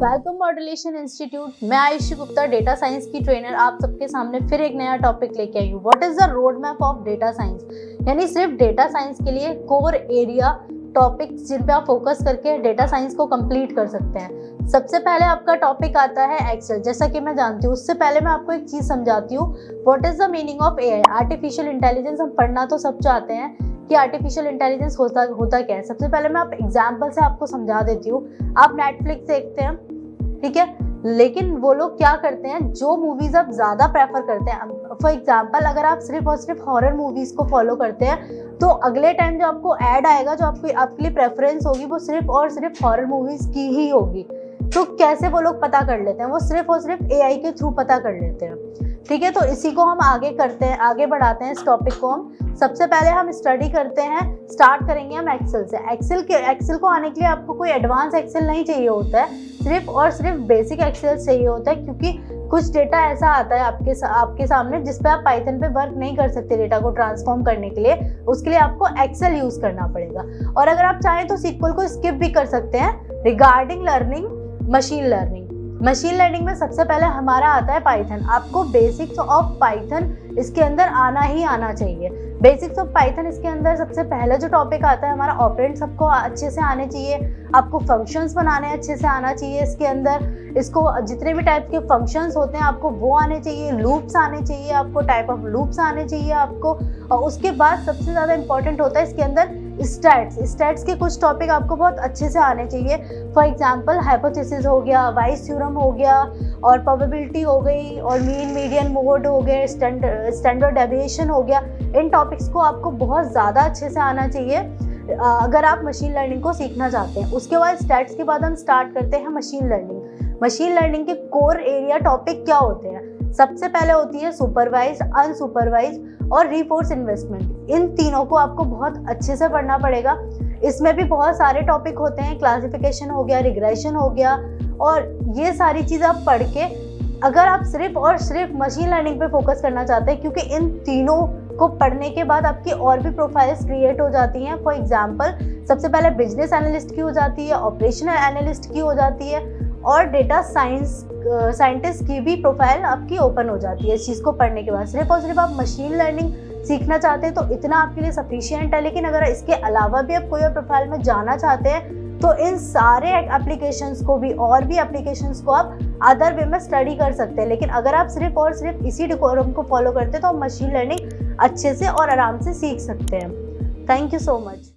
Welcome modulation institute. मैं Ayushi Gupta, data science की trainer, आप सबके सामने फिर एक नया टॉपिक लेके आई हूँ। What is the road map of data science, यानी सिर्फ डेटा साइंस के लिए कोर एरिया टॉपिक्स जिन पे आप फोकस करके डेटा साइंस को कंप्लीट कर सकते हैं। सबसे पहले आपका टॉपिक आता है एक्सेल। जैसा कि मैं जानती हूँ, उससे पहले मैं आपको एक चीज़ समझाती हूँ। What is the meaning of AI, artificial intelligence. हम पढ़ना तो सब चाहते हैं कि आर्टिफिशियल इंटेलिजेंस होता क्या है। सबसे पहले मैं आप एग्जाम्पल से आपको समझा देती हूँ। आप नेटफ्लिक्स देखते हैं, ठीक है, लेकिन वो लोग क्या करते हैं, जो मूवीज आप ज्यादा प्रेफर करते हैं, फॉर एग्जाम्पल अगर आप सिर्फ और सिर्फ हॉरर मूवीज को फॉलो करते हैं तो अगले टाइम जो आपको ऐड आएगा, जो आपके लिए प्रेफरेंस होगी, वो सिर्फ और सिर्फ हॉरर मूवीज की ही होगी। तो कैसे वो लोग पता कर लेते हैं? वो सिर्फ और सिर्फ एआई के थ्रू पता कर लेते हैं, ठीक है। तो इसी को हम आगे करते हैं, आगे बढ़ाते हैं इस टॉपिक को। हम सबसे पहले हम स्टडी करते हैं, स्टार्ट करेंगे हम एक्सेल से। एक्सेल को आने के लिए आपको कोई एडवांस एक्सेल नहीं चाहिए होता है, सिर्फ और सिर्फ बेसिक एक्सेल चाहिए होता है, क्योंकि कुछ डेटा ऐसा आता है आपके सामने जिस पे आप पाइथन पे वर्क नहीं कर सकते। डेटा को ट्रांसफॉर्म करने के लिए उसके लिए आपको एक्सेल यूज करना पड़ेगा। और अगर आप चाहें तो सीक्वल को स्किप भी कर सकते हैं। रिगार्डिंग लर्निंग मशीन लर्निंग में सबसे पहले हमारा आता है पाइथन। आपको बेसिक्स ऑफ पाइथन इसके अंदर आना ही आना चाहिए। बेसिक्स ऑफ पाइथन इसके अंदर सबसे पहले जो टॉपिक आता है हमारा, ऑपरेंड सबको अच्छे से आने चाहिए। आपको फंक्शंस बनाने अच्छे से आना चाहिए। इसके अंदर इसको जितने भी टाइप के फंक्शंस होते हैं आपको वो आने चाहिए। लूप्स आने चाहिए आपको, टाइप ऑफ लूप्स आने चाहिए आपको। और उसके बाद सबसे ज़्यादा इंपॉर्टेंट होता है इसके अंदर स्टैट्स के कुछ टॉपिक आपको बहुत अच्छे से आने चाहिए। फॉर एग्जांपल हाइपोथेसिस हो गया, वाइस थ्योरम हो गया, और प्रोबेबिलिटी हो गई, और मीन मीडियन मोड हो गए, स्टैंडर्ड डेविएशन हो गया। इन टॉपिक्स को आपको बहुत ज़्यादा अच्छे से आना चाहिए अगर आप मशीन लर्निंग को सीखना चाहते हैं। उसके बाद स्टैट्स के बाद हम स्टार्ट करते हैं मशीन लर्निंग के कोर एरिया टॉपिक क्या होते हैं? सबसे पहले होती है सुपरवाइज, अनसुपरवाइज और रीफोर्स इन्वेस्टमेंट। इन तीनों को आपको बहुत अच्छे से पढ़ना पड़ेगा। इसमें भी बहुत सारे टॉपिक होते हैं, क्लासिफिकेशन हो गया, रिग्रेशन हो गया, और ये सारी चीज़ आप पढ़ के अगर आप सिर्फ और सिर्फ मशीन लर्निंग पे फोकस करना चाहते हैं, क्योंकि इन तीनों को पढ़ने के बाद आपकी और भी प्रोफाइल्स क्रिएट हो जाती हैं। फॉर एग्जांपल सबसे पहले बिजनेस एनालिस्ट की हो जाती है, ऑपरेशनल एनालिस्ट की हो जाती है, और डेटा साइंटिस्ट की भी प्रोफाइल आपकी ओपन हो जाती है इस चीज़ को पढ़ने के बाद। सिर्फ और सिर्फ आप मशीन लर्निंग सीखना चाहते हैं तो इतना आपके लिए सफिशिएंट है। लेकिन अगर इसके अलावा भी आप कोई और प्रोफाइल में जाना चाहते हैं तो इन सारे एप्लीकेशंस को भी, और भी एप्लीकेशंस को आप अदर वे में स्टडी कर सकते हैं। लेकिन अगर आप सिर्फ और सिर्फ इसी डिकोरम को फॉलो करते हैं तो आप मशीन लर्निंग अच्छे से और आराम से सीख सकते हैं। Thank you so much.